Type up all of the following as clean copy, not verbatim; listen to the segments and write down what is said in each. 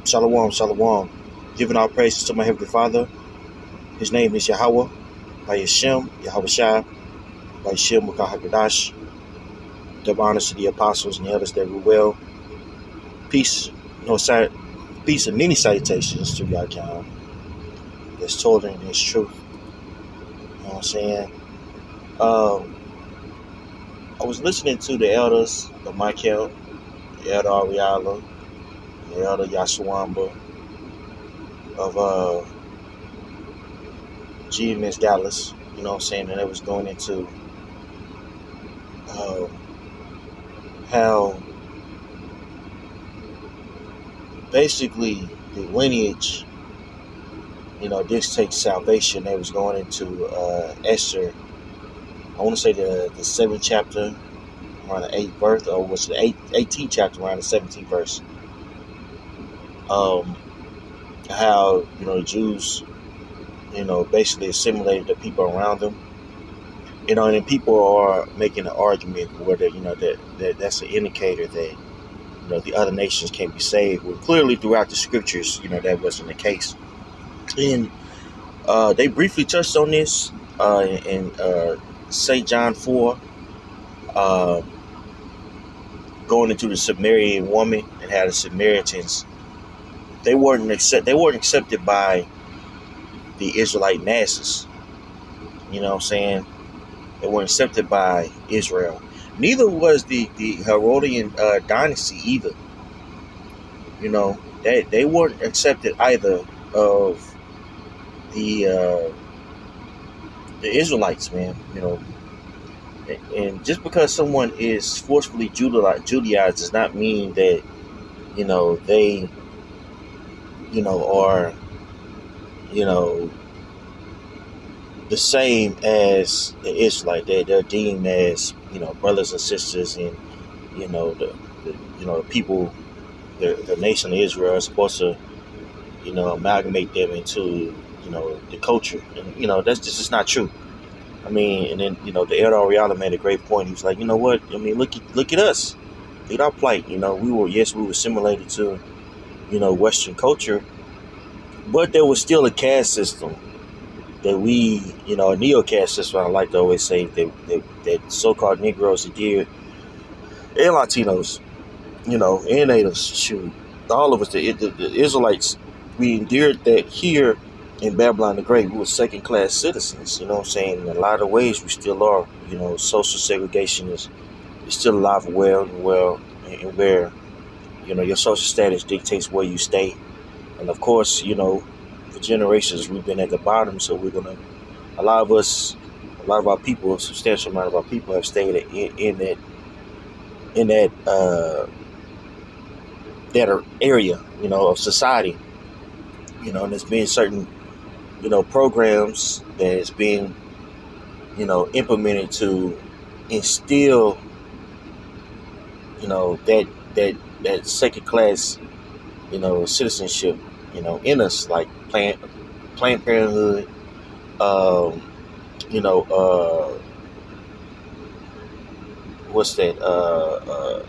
Shalom, shalom. Giving all praises to my Heavenly Father. His name is Yahweh, by Yeshem, Yahweh Shai, by Yeshem Mukah HaKadosh. Double honors to the apostles and the others that were well. Peace, peace and many salutations to Yahweh that's told in His truth. You know what I'm saying? I was listening to the elders of Michael, the elder Ariala, the elder Yashwamba of GMS Dallas, you know what I'm saying, and it was going into how basically the lineage, dictates salvation. They was going into Esther, I want to say the 7th chapter, around the 8th verse, or was it the 18th chapter, around the 17th verse. How, the Jews, basically assimilated the people around them. And then people are making an argument whether, that's an indicator that, the other nations can't be saved. Well, clearly throughout the scriptures, that wasn't the case. And they briefly touched on this in St. John 4, going into the Samaritan woman and how the Samaritans, they weren't accepted by the Israelite masses. You know what I'm saying? They weren't accepted by Israel. Neither was the Herodian dynasty either. They weren't accepted either of the Israelites, man. And just because someone is forcefully Judaized does not mean that they are the same as the Israelite. They're deemed as brothers and sisters, and the people, the nation of Israel is supposed to amalgamate them into the culture, and that's just not true. I mean, and then the elder Ariala made a great point. He was like, you know what? I mean, look at us, look at our plight. We were assimilated to Western culture, but there was still a caste system that we, a neo-caste system, I like to always say, that so-called Negroes adhered, and Latinos, and natives, shoot, all of us, the Israelites, we endured that here in Babylon the Great. We were second-class citizens, you know what I'm saying? In a lot of ways, we still are. Social segregation is still alive and well, and where, your social status dictates where you stay. And of course, for generations, we've been at the bottom, so a lot of our people, a substantial amount of our people have stayed in that area, of society, and there's been certain, programs that is being, implemented to instill, that second class, citizenship, in us, like Planned Parenthood, what's that,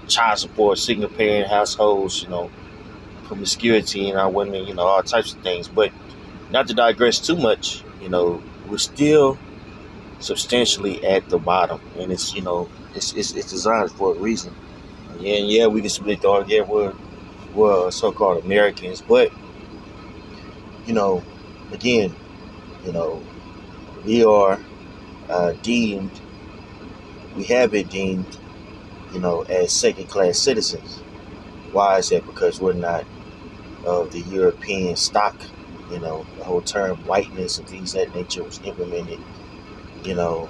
child support, single parent households, promiscuity in our women, all types of things. But not to digress too much, we're still substantially at the bottom, and it's designed for a reason. And we can split the argument, we're so-called Americans, but again, we are we have been deemed, as second-class citizens. Why is that? Because we're not of the European stock. The whole term whiteness and things of that nature was implemented, in the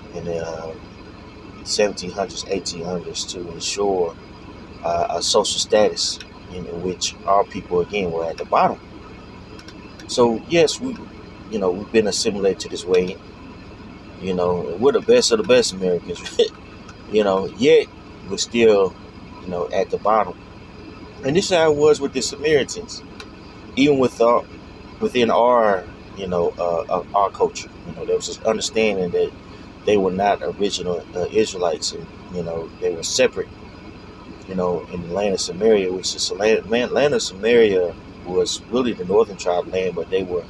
1700s, 1800s to ensure a social status in which our people, again, were at the bottom. So, yes, we've been assimilated to this way, we're the best of the best Americans, yet we're still, at the bottom. And this is how it was with the Samaritans, even within our, our culture. There was this understanding that they were not original Israelites, and, they were separate, in the land of Samaria, which is land of Samaria was really the northern tribe land, but they were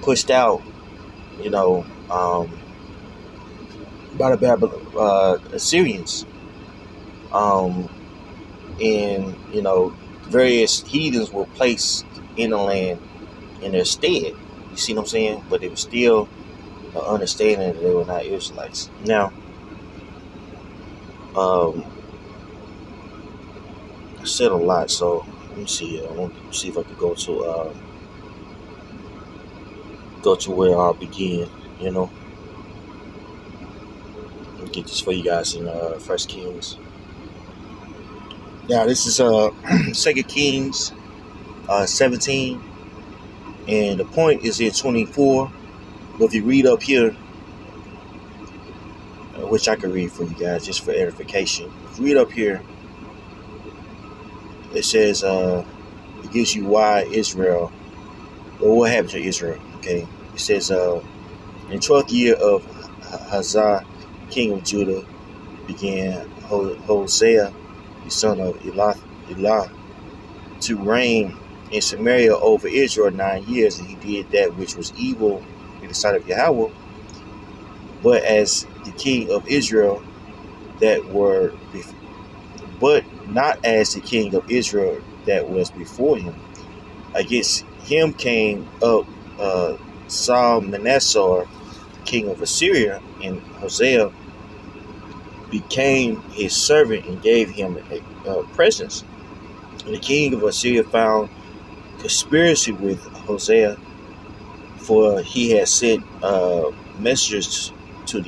pushed out, you know, by the Assyrians. Um, and, various heathens were placed in the land in their stead. You see what I'm saying? But it was still understanding that they were not Israelites. Now, I said a lot, so let me see. I want to see if I could go to where I begin. Let me get this for you guys in First Kings. Now this is Second Kings 17, and the point is in 24. But if you read up here, which I can read for you guys just for edification. If you read up here, it says it gives you why Israel, or what happened to Israel. Okay, it says in the 12th year of Hazah, king of Judah, began Hosea, the son of Elah, to reign in Samaria over Israel 9 years, and he did that which was evil in the sight of Yahweh. But as the king of Israel but not as the king of Israel that was before him. Against him came up Salmanassar, king of Assyria, and Hosea became his servant and gave him presents. And the king of Assyria found conspiracy with Hosea, for he had sent messengers to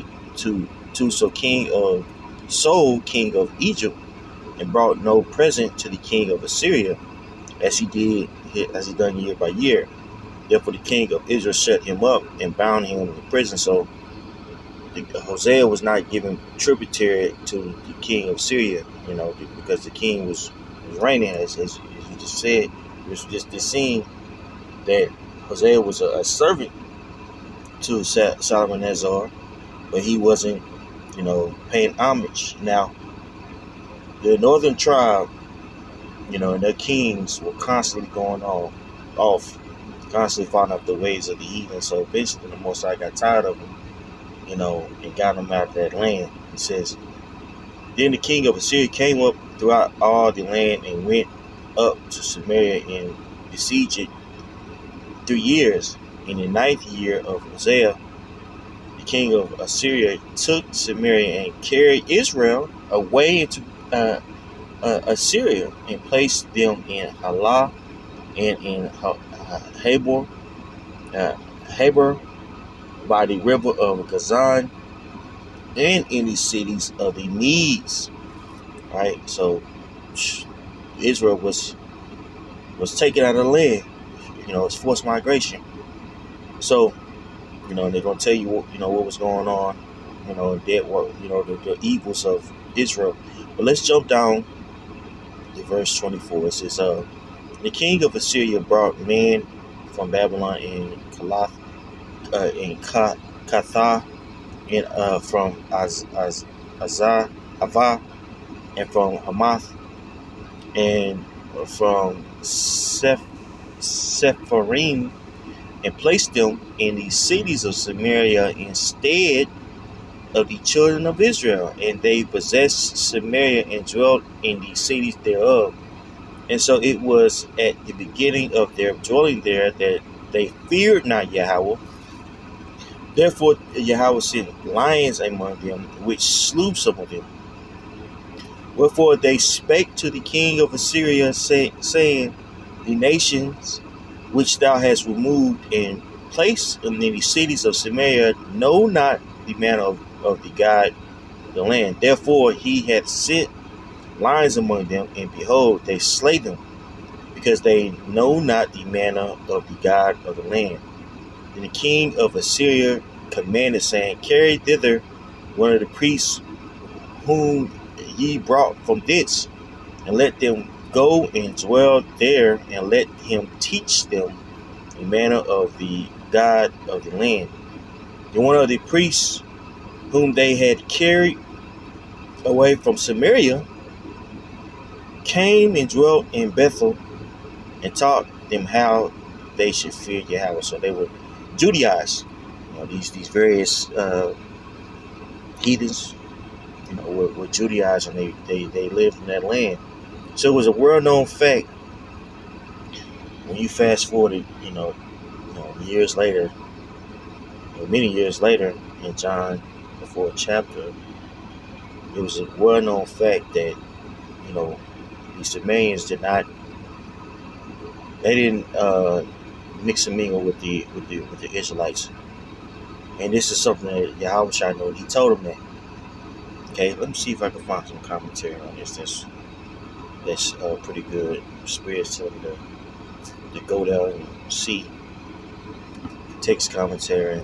Saul, king of Egypt, and brought no present to the king of Assyria, as he done year by year. Therefore, the king of Israel shut him up and bound him in prison. So Hosea was not given tributary to the king of Syria, because the king was reigning, as you just said. It was just seeing that Hosea was a servant to Salmanassar, but he wasn't, paying homage. Now, the northern tribe, and their kings were constantly going off, constantly following up the ways of the heathen. So basically, the Most High got tired of them, and got them out of that land. It says, then the king of Assyria came up throughout all the land and went up to Samaria and besieged it 3 years. In the 9th year of Hosea, the king of Assyria took Samaria and carried Israel away into Assyria, and placed them in Halah and in Habor by the river of Gazan, and in the cities of the Medes. Right, so Israel was taken out of the land. It's forced migration. So, they're gonna tell you, what was going on, the evils of Israel. But let's jump down to verse 24. It says, the king of Assyria brought men from Babylon and Kathah, and from Azah, and from Hamath, and from Sepharim, and placed them in the cities of Samaria instead of the children of Israel. And they possessed Samaria and dwelt in the cities thereof. And so it was at the beginning of their dwelling there that they feared not Yahweh. Therefore Yahweh sent lions among them, which slew some of them. Wherefore they spake to the king of Assyria, saying, the nations which thou hast removed and placed in the cities of Samaria know not the manner of the God of the land. Therefore he hath sent lions among them, and behold, they slay them, because they know not the manner of the God of the land. Then the king of Assyria commanded, saying, carry thither one of the priests whom ye brought from thence, and let them go and dwell there, and let him teach them the manner of the God of the land. Then one of the priests whom they had carried away from Samaria came and dwelt in Bethel, and taught them how they should fear Yahweh. So they would Judaize. These various heathens, were Judaized, and they lived in that land. So it was a well-known fact. When you fast forward, years later, many years later, in John, the 4th chapter, it was a well-known fact that the Samaritans didn't mix and mingle with the Israelites, and this is something that Yahweh Shai know. He told them that. Okay, let me see if I can find some commentary on this. That's pretty good. Spirit's telling me to go down and see text commentary,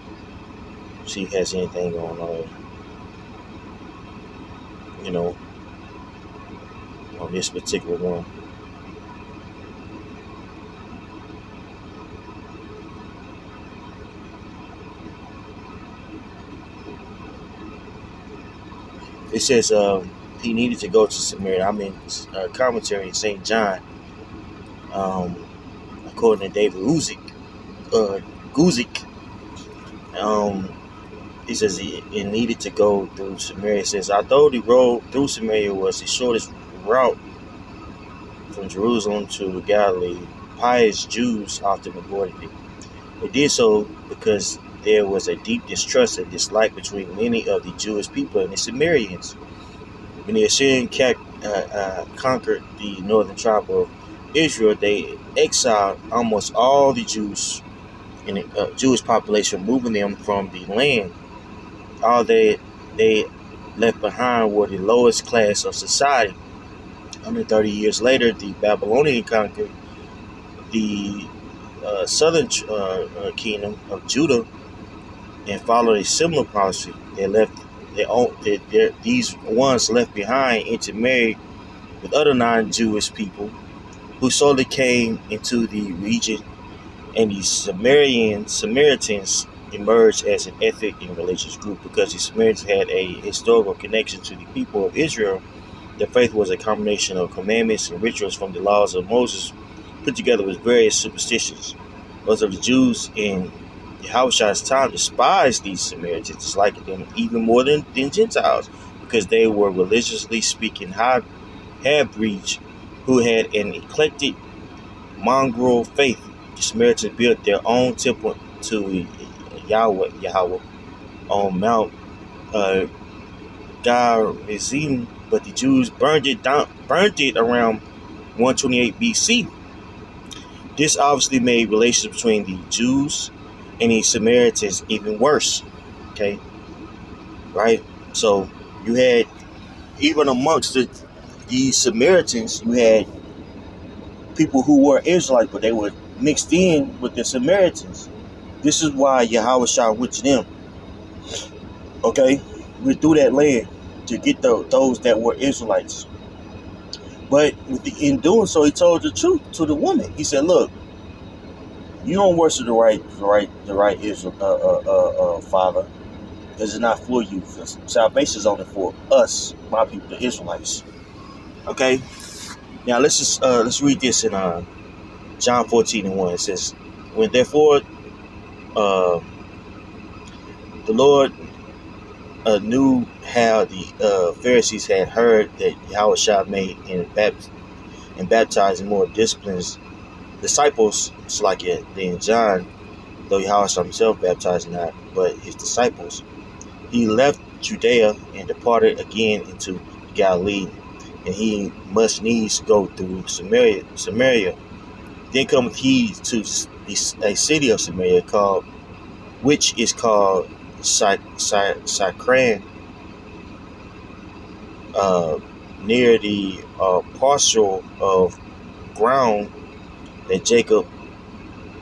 see if it has anything going on, on this particular one. It says he needed to go to Samaria. I'm in commentary in St. John, according to David Guzik. He says he needed to go through Samaria. It says, although the road through Samaria was the shortest route from Jerusalem to Galilee, pious Jews often avoided it. They did so because there was a deep distrust and dislike between many of the Jewish people and the Samaritans. When the Assyrian conquered the northern tribe of Israel, they exiled almost all the Jews in the Jewish population, moving them from the land. All they left behind were the lowest class of society. 130 years later, the Babylonian conquered the southern kingdom of Judah and followed a similar policy. These ones left behind intermarried with other non-Jewish people who slowly came into the region, and the Samaritans emerged as an ethnic and religious group. Because the Samaritans had a historical connection to the people of Israel, their faith was a combination of commandments and rituals from the laws of Moses, put together with various superstitions. Most of the Jews in Yahushua's time despised these Samaritans, disliking them even more than Gentiles, because they were religiously speaking half-breeds who had an eclectic mongrel faith. The Samaritans built their own temple to Yahweh on Mount Gerizim, but the Jews burned it around 128 BC. This obviously made relations between the Jews and the Samaritans even worse. Okay, right? So you had, even amongst the Samaritans, you had people who were Israelites, but they were mixed in with the Samaritans. This is why Yahweh Shah went to them. Okay, went through that land to get those that were Israelites. But in doing so, he told the truth to the woman. He said, "Look, you don't worship the right Israel, Father, because it's not for you. Salvation is only for us, my people, the Israelites." Okay. Now let's read this in John 14:1. It says, "When therefore the Lord knew how the Pharisees had heard that Yahweh made and baptized in more disciplines disciples, it's like in John, though Yahweh himself baptized not, but his disciples, he left Judea and departed again into Galilee, and he must needs go through Samaria. Then cometh he to a city of Samaria which is called Sychar, near the parcel of ground that Jacob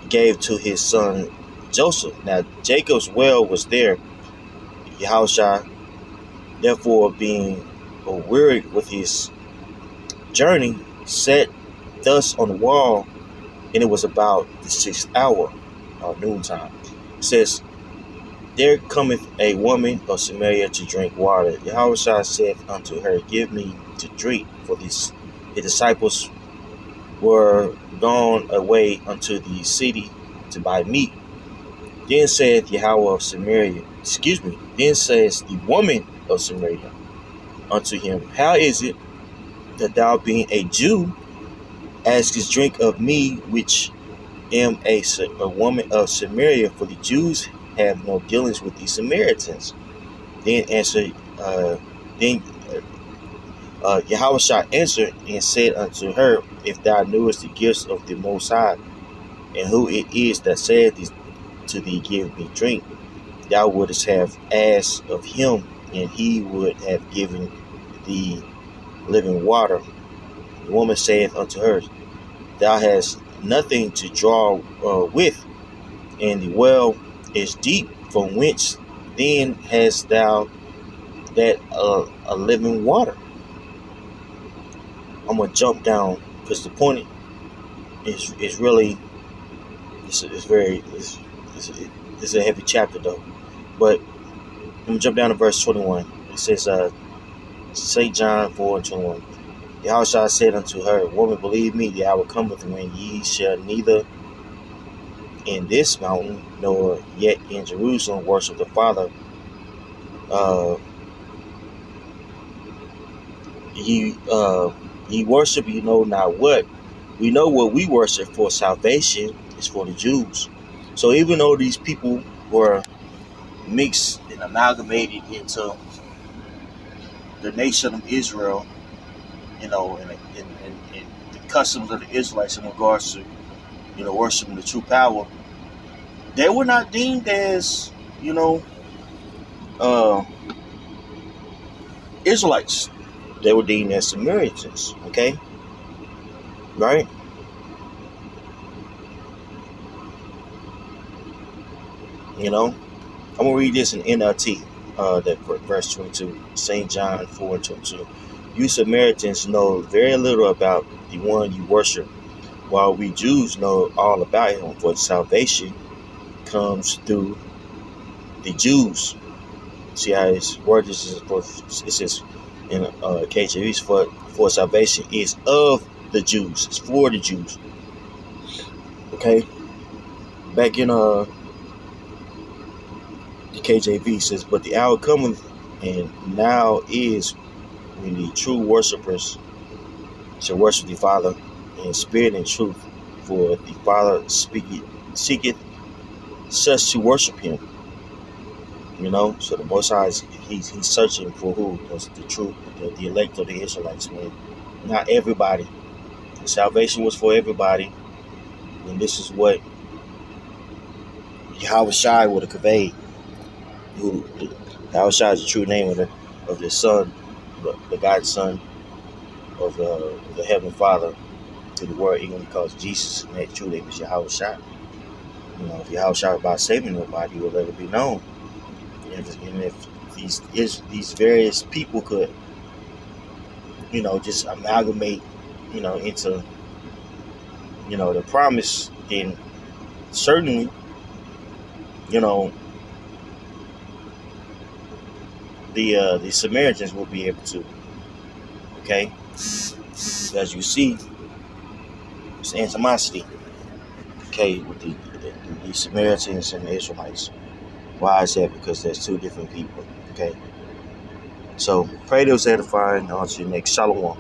gave to his son Joseph. Now Jacob's well was there. Yahushua, therefore, being wearied with his journey, sat thus on the wall, and it was about the 6th hour, noontime. It says, there cometh a woman of Samaria to drink water. Yahushua said unto her, give me to drink, for his disciples were gone away unto the city to buy meat. Then said Yahweh of Samaria, then says the woman of Samaria unto him, how is it that thou, being a Jew, askest drink of me, which am a woman of Samaria? For the Jews have no dealings with the Samaritans. Then answered, then Yahushua answered and said unto her, if thou knewest the gifts of the Most High, and who it is that saith to thee, give me drink, thou wouldst have asked of him, and he would have given thee living water. The woman saith unto her, thou hast nothing to draw with, and the well is deep. From whence then hast thou that a living water? I'm gonna jump down because the point is really it's a heavy chapter though. But I'm gonna jump down to verse 21. It says, St. John 4:21. Yahushua said unto her, woman, believe me, the hour cometh when ye shall neither in this mountain nor yet in Jerusalem worship the Father. Ye worship you know not what. We know what we worship, for salvation is for the Jews. So even though these people were mixed and amalgamated into the nation of Israel, and the customs of the Israelites in regards to, worshiping the true power, they were not deemed as, Israelites. They were deemed as Samaritans, okay? Right? I'm going to read this in NLT, that verse 22, St. John 4:22. You Samaritans know very little about the one you worship, while we Jews know all about him, for salvation comes through the Jews. See how his word is for, it says in KJV, for salvation is of the Jews. It's for the Jews. Okay? Back in the KJV says, but the hour cometh, and now is, when the true worshipers shall worship the Father in spirit and truth, for the Father seeketh such to worship him. So the Most High, he's searching for who was the true, the elect of the Israelites, man. Not everybody. The salvation was for everybody, and this is what Yahushua would have conveyed. Yahushua is the true name of the Son, the God's Son of the Heavenly Father, to the world, even because Jesus' true name is Yahushua. If Yahushua was about saving nobody, he would let it be known. And if these various people could, just amalgamate, into, the promise, then certainly, the Samaritans will be able to. Okay, as you see, it's animosity. Okay, with the Samaritans and the Israelites. Why is that? Because there's two different people. Okay, so pray those edifying. On to the next. Shalom.